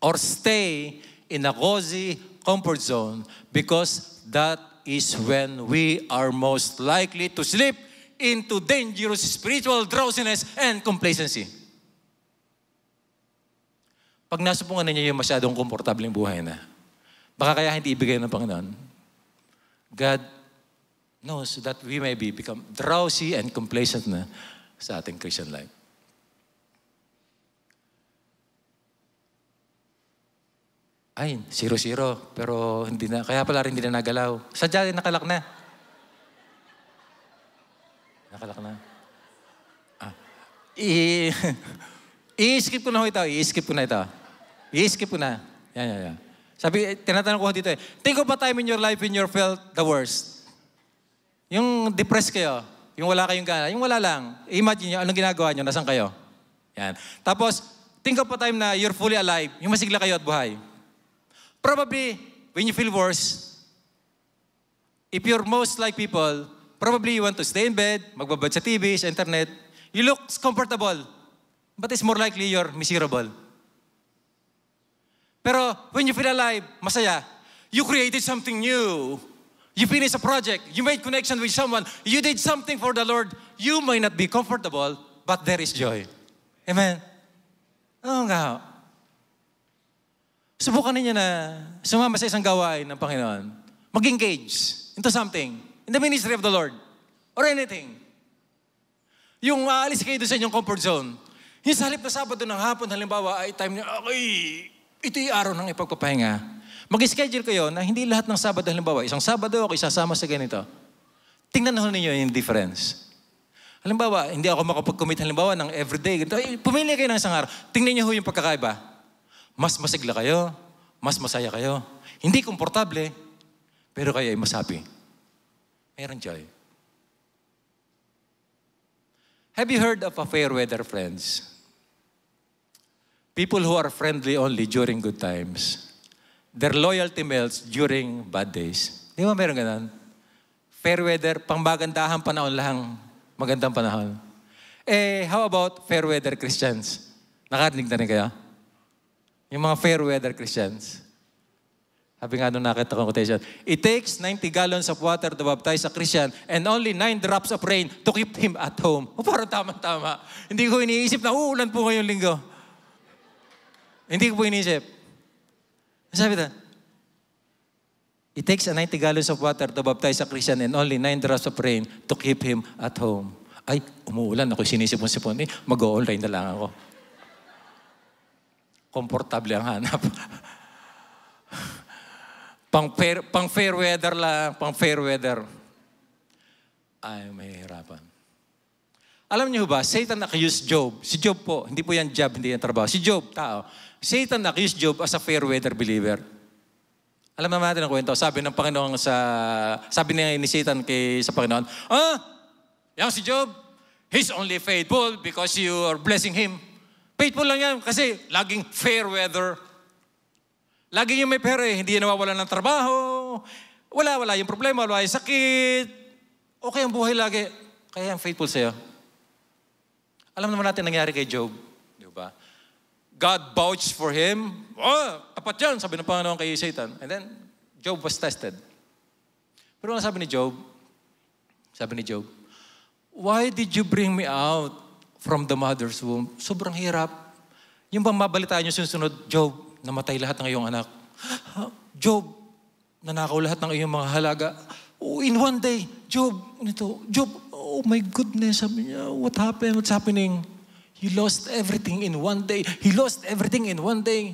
[SPEAKER 1] or stay in a cozy comfort zone because that is when we are most likely to slip into dangerous spiritual drowsiness and complacency. Pag nasupungan ninyo yung masyadong komportableng buhay na, baka kaya hindi ibigay ng Panginoon. God knows that we may become drowsy and complacent na sa ating Christian life. Ay, 0-0, pero hindi na, kaya pala rin hindi na nagalaw. Sadya rin nakalak na. Nakalak na. I-skip ko na ito. I-skip ko na. Yan. Sabi, tinatanong ko dito think of a time in your life when you felt the worst. Yung depressed kayo, yung wala kayong gana, yung wala lang. Imagine nyo, anong ginagawa nyo, nasan kayo? Yan. Tapos, think of a time na you're fully alive, yung masigla kayo at buhay. Probably, when you feel worse, if you're most like people, probably you want to stay in bed, magbabad sa TV, sa internet, you look comfortable, but it's more likely you're miserable. Pero when you feel alive, masaya, you created something new. You finished a project. You made connection with someone. You did something for the Lord. You may not be comfortable, but there is joy. Amen? Oo nga. Subukan ninyo na sumama sa isang gawain ng Panginoon. Mag-engage into something in the ministry of the Lord or anything. Yung aalis kayo doon sa inyong comfort zone. Yung sa halip na Sabado ng hapon, halimbawa ay time niya, ito yung araw ng ipagpapahinga. Mag-schedule kayo na hindi lahat ng Sabado, halimbawa, isang Sabado ako isasama sa ganito. Tingnan ho ninyo yung difference. Halimbawa, hindi ako makapag-commit halimbawa ng everyday. Ganito. Pumili kayo ng isang araw. Tingnan niyo ho yung pagkakaiba. Mas masigla kayo. Mas masaya kayo. Hindi komportable. Pero kayo ay mas happy. Mayroon joy. Have you heard of a fair weather friends? People who are friendly only during good times. Their loyalty melts during bad days. Di ba meron ganun? Fair weather, pangmagandahan panahon lang. Magandang panahon. How about fair weather Christians? Nakarinig na rin kayo? Yung mga fair weather Christians. Sabi nga nung nakita kong quotation, it takes 90 gallons of water to baptize a Christian and only 9 drops of rain to keep him at home. Parang tama-tama. Hindi ko iniisip na uulan po ngayong linggo. Hindi ko po iniisip. Sabi na, it takes 90 gallons of water to baptize a Christian and only 9 drops of rain to keep him at home. Ay, umuulan. Ako'y sinisipon-sipon. Mag-o-online na lang ako. Komportable ang hanap. pang fair weather lang. Pang fair weather. Ay, mahihirapan. Alam niyo ba, Satan accused Job. Si Job po, hindi po yan job, hindi yan trabaho. Si Job, tao. Satan accused Job as a fair weather believer. Alam naman natin ang kwento. Sabi ng Panginoon sabi ni Satan sa Panginoon, yang si Job, he's only faithful because you are blessing him. Faithful lang yan kasi laging fair weather. Laging yung may pera hindi yan nawawala ng trabaho. Wala yung problema, wala yung sakit. Okay ang buhay lagi. Kaya ang faithful sa'yo. Alam naman natin nangyari kay Job. Di ba? God vouched for him. Tapat yan, sabi ng Panginoon kay Satan. And then, Job was tested. Pero ano sabi ni Job? Sabi ni Job, why did you bring me out from the mother's womb? Sobrang hirap. Yung bang mabalitaan nyo susunod, Job, namatay lahat ng iyong anak. Job, nanakaw lahat ng iyong mga halaga. In one day, Job, oh my goodness, sabi niya, what happened? What's happening? You lost everything in one day. He lost everything in one day.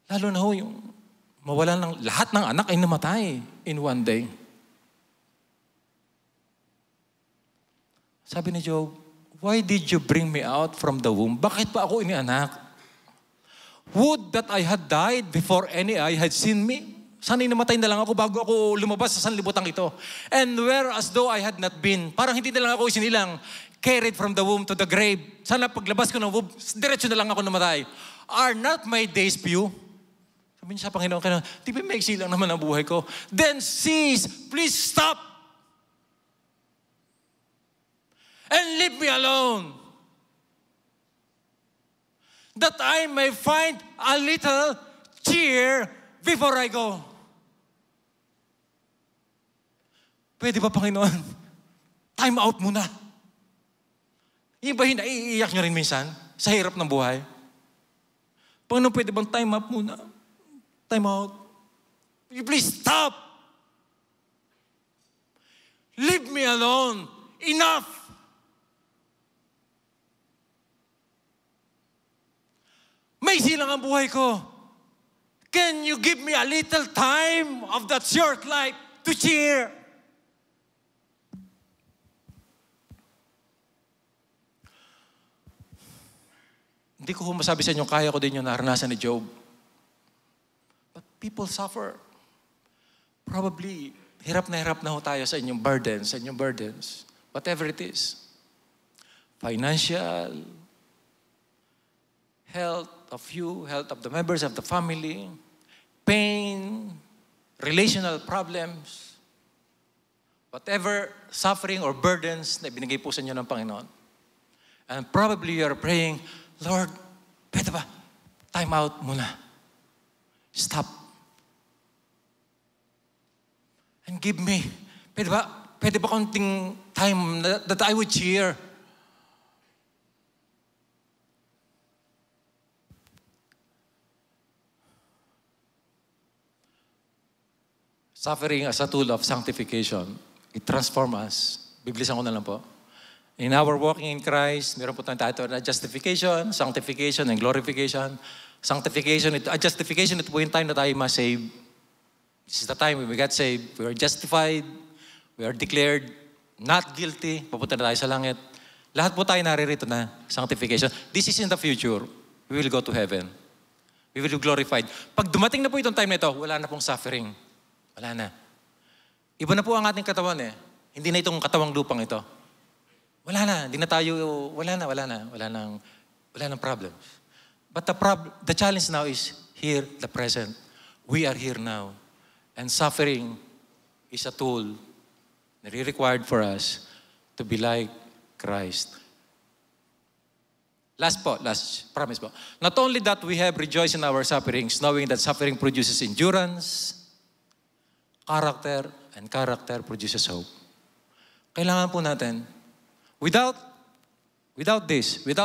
[SPEAKER 1] Lalo na ho yung mawalan ng lahat ng anak ay namatay in one day. Sabi ni Job, why did you bring me out from the womb? Bakit pa ako inianak? Would that I had died before any eye had seen me. Sana'y namatay na lang ako bago ako lumabas sa sanlibutan ito. And where as though I had not been. Parang hindi na lang ako isinilang, carried from the womb to the grave. Sana paglabas ko ng womb, diretso na lang ako namatay. Are not my days few? Sabi niya sa Panginoon, di ba maiksi lang naman ang buhay ko? Then cease, please stop. And leave me alone. That I may find a little cheer before I go. Pwede ba, Panginoon? Time out muna. Yung ba naiiyak nyo rin minsan sa hirap ng buhay? Panginoon, pwede bang time up muna? Time out. Please stop. Leave me alone. Enough. May silang ang buhay ko. Can you give me a little time of that short life to cheer? Hindi ko masabi sa inyo, kaya ko din yung naranasan ni Job. But people suffer. Probably, hirap na ho tayo sa inyong burdens. Whatever it is. Financial, health of you, health of the members of the family, pain, relational problems, whatever suffering or burdens na ibinigay po sa inyo ng Panginoon. And probably you are praying, Lord, pwede ba? Time out muna. Stop. And give me, pwede ba konting time that I would cheer? Suffering as a tool of sanctification. It transforms us. Biblisan ko na lang po. In our walking in Christ, meron po tayong title na justification, sanctification, and glorification. Sanctification, justification, ito po yung time na tayo ma-save. This is the time when we got saved. We are justified. We are declared not guilty. Papunta na tayo sa langit. Lahat po tayo naririto na sanctification. This is in the future. We will go to heaven. We will be glorified. Pag dumating na po itong time na ito, wala na pong suffering. Wala na. Iba na po ang ating katawan eh. Hindi na itong katawang lupang ito. Wala na. Hindi na tayo, wala nang problems. But the challenge now is here, the present. We are here now. And suffering is a tool that is required for us to be like Christ. Last promise po. Not only that we have rejoiced in our sufferings, knowing that suffering produces endurance, character, and character produces hope. Kailangan po natin, without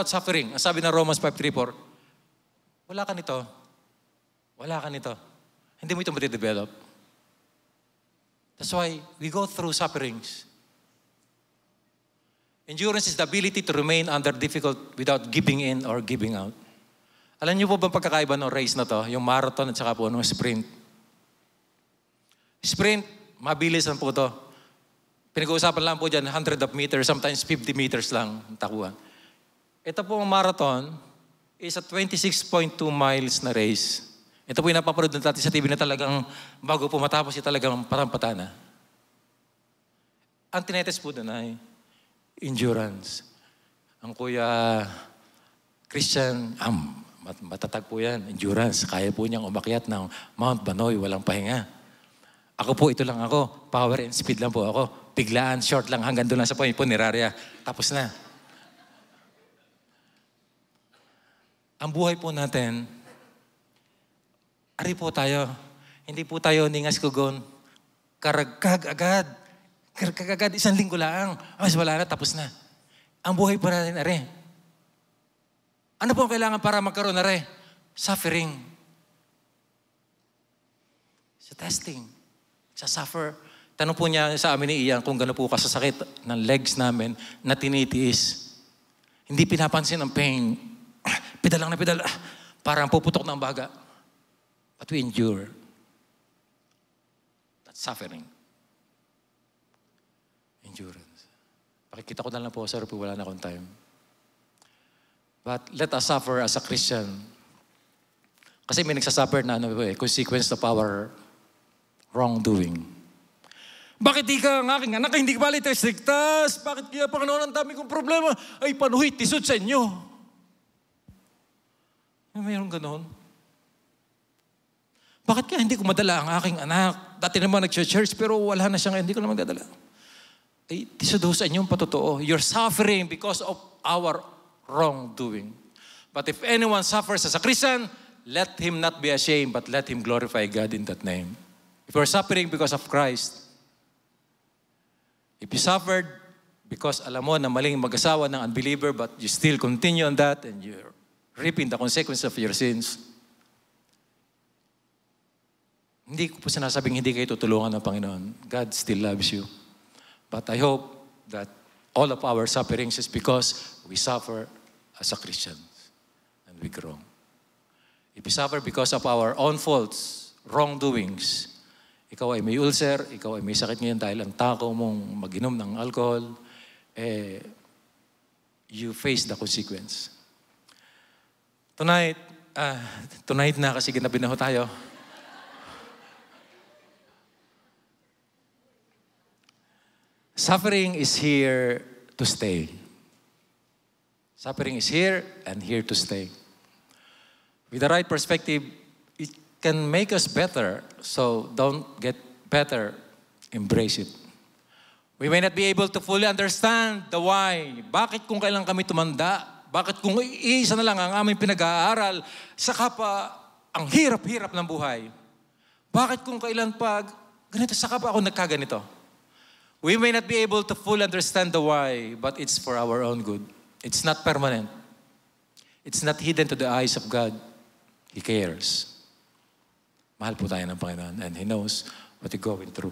[SPEAKER 1] suffering, ang sabi ng Romans 5:3-4, wala ka nito. Hindi mo ito matidevelop. That's why we go through sufferings. Endurance is the ability to remain under difficult without giving in or giving out. Alam niyo po ba pagkakaiba ng race na to? Yung marathon at saka po ng sprint. Sprint, mabilis lang po to. Pinag-uusapan lang po dyan, 100 meters, sometimes 50 meters lang ang takuan. Ito po ang marathon is a 26.2 miles na race. Ito po yung napapanood natin sa TV na talagang bago po matapos, talagang parampatana. Ang tinetest po doon ay endurance. Ang Kuya Christian, matatag po yan, endurance. Kaya po niyang umakyat ng Mount Banoy, walang pahinga. Ako po, ito lang ako. Power and speed lang po ako. Biglaan, short lang, hanggang doon lang sa point po, Niraria. Tapos na. Ang buhay po natin, ari po tayo. Hindi po tayo ningas kugon. Karagkag agad. Isang linggo lang. Mas wala na, tapos na. Ang buhay po natin, ari. Ano po ang kailangan para magkaroon, ari? Suffering. Sa testing. Sa suffer. Tanong po niya sa amin ni Ian kung gano'n po kasasakit ng legs namin na tinitiis. Hindi pinapansin ang pain. Pedal lang na pedal. Parang puputok ng baga. But we endure. suffering. Endurance. Pakikita ko na lang po, sir, po wala na akong time. But let us suffer as a Christian. Kasi may nagsasuffer na consequence of our wrongdoing. Bakit di ka ang aking anak, hindi ka bali tayo ligtas? Bakit kaya, Panginoon, ang dami kong problema? Ay, panuhi, tisod sa inyo. Mayroon ganon. Bakit kaya hindi ko madala ang aking anak? Dati naman nag-church, pero wala na siya ngayon, hindi ko na magdadala. Ay, tisod sa inyo ang patotoo. You're suffering because of our wrongdoing. But if anyone suffers as a Christian, let him not be ashamed, but let him glorify God in that name. If you're suffering because of Christ, if you suffered because alam mo na maling mag-asawa ng unbeliever, but you still continue on that and you're reaping the consequences of your sins, hindi ko po sinasabing hindi kayo tutulungan ng Panginoon. God still loves you. But I hope that all of our sufferings is because we suffer as a Christian and we grow. If we suffer because of our own faults, wrongdoings, ikaw ay may ulcer, ikaw ay may sakit ngayon dahil ang takaw mong mag-inom ng alcohol, you face the consequence. Tonight na kasi ginabi na ho tayo. Suffering is here to stay. Suffering is here and here to stay. With the right perspective, it can make us better. So don't get better, embrace it. We may not be able to fully understand the why. Bakit kung kailan kami tumanda? Bakit kung isa na lang ang aming pinag-aaral, saka pa ang hirap-hirap ng buhay? Bakit kung kailan pa ganito, saka pa ako nagkaganito? We may not be able to fully understand the why, but it's for our own good. It's not permanent. It's not hidden to the eyes of God. He cares. Mahal po tayo ng Panginoon and He knows what you're going through.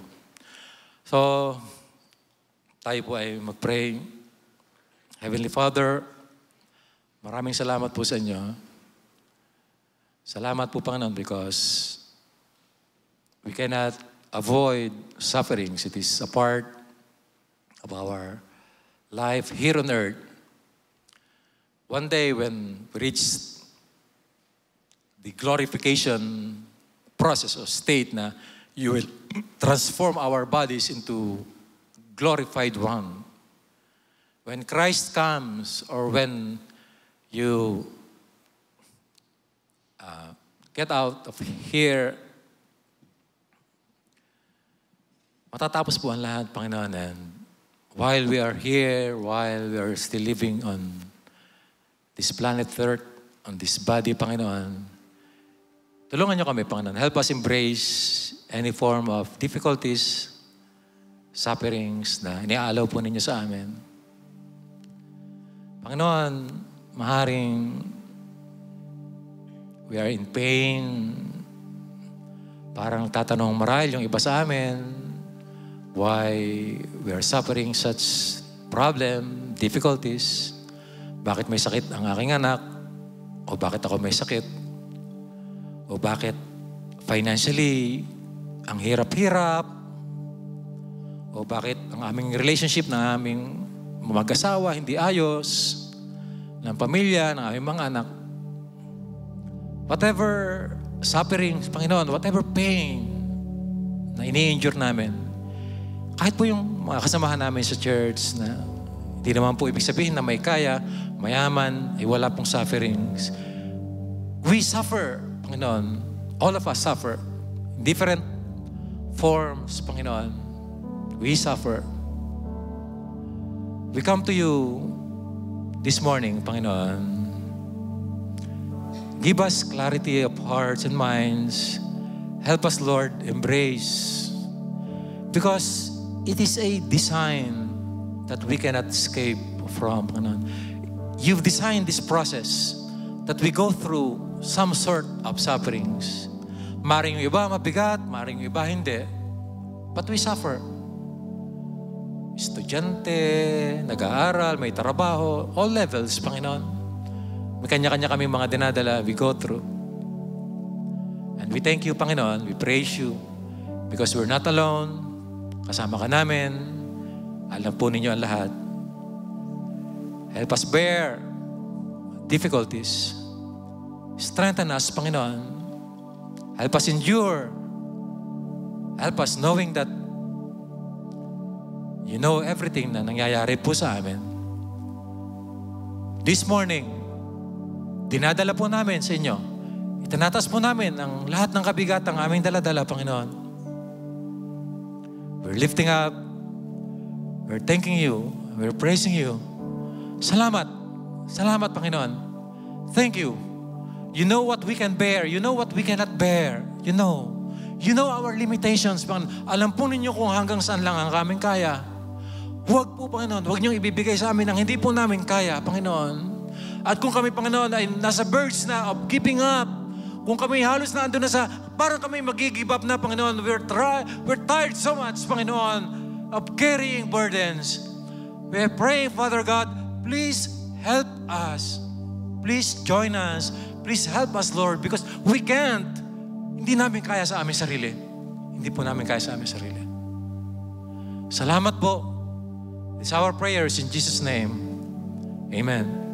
[SPEAKER 1] So, tayo po ay mag-pray. Heavenly Father, maraming salamat po sa inyo. Salamat po, Panginoon, because we cannot avoid sufferings. It is a part of our life here on earth. One day when we reach the glorification process or state na you will transform our bodies into glorified one. When Christ comes or when you get out of here, matatapos po ang lahat, Panginoon. And while we are here, while we are still living on this planet Earth, on this body, Panginoon, tulungan niyo kami, Panginoon. Help us embrace any form of difficulties, sufferings na iniaalaw po ninyo sa amin. Panginoon, maaaring we are in pain. Parang tatanong marahil yung iba sa amin why we are suffering such problem, difficulties. Bakit may sakit ang aking anak? O bakit ako may sakit? O bakit financially ang hirap-hirap? O bakit ang aming relationship na aming mag-asawa hindi ayos? Ng pamilya, ng aming mga anak? Whatever suffering, Panginoon, whatever pain na ini-endure namin, kahit po yung mga kasamahan namin sa church na hindi naman po ibig sabihin na may kaya, mayaman, ay wala pong sufferings. We suffer, Panginoon. All of us suffer. Different forms, Panginoon. We suffer. We come to you this morning, Panginoon. Give us clarity of hearts and minds. Help us, Lord, embrace. Because it is a design that we cannot escape from. You've designed this process that we go through some sort of sufferings. Maring yung iba mabigat, maring yung iba hindi. But we suffer. Estudyante, nag-aaral, may trabaho, all levels, Panginoon. May kanya-kanya kami mga dinadala, we go through. And we thank you, Panginoon. We praise you. Because we're not alone. Kasama ka namin. Alam po ninyo ang lahat. Help us bear difficulties. Strengthen us, Panginoon. Help us endure. Help us knowing that you know everything na nangyayari po sa amin. This morning, dinadala po namin sa inyo. Itinatas po namin ang lahat ng kabigatang aming daladala, Panginoon. We're lifting up. We're thanking you. We're praising you. Salamat. Salamat, Panginoon. Thank you. You know what we can bear. You know what we cannot bear. You know. You know our limitations, Panginoon. Alam po ninyo kung hanggang saan lang ang aming kaya. Huwag po, Panginoon. Huwag niyong ibibigay sa amin ang hindi po namin kaya, Panginoon. At kung kami, Panginoon, ay nasa verge na of giving up, kung kami halos na ando na sa, parang kami mag-give up na, Panginoon, we're tired so much, Panginoon, of carrying burdens. We're praying, Father God, please help us. Please join us. Please help us, Lord, because we can't. Hindi namin kaya sa aming sarili. Hindi po namin kaya sa aming sarili. Salamat po. It's our prayers in Jesus' name. Amen.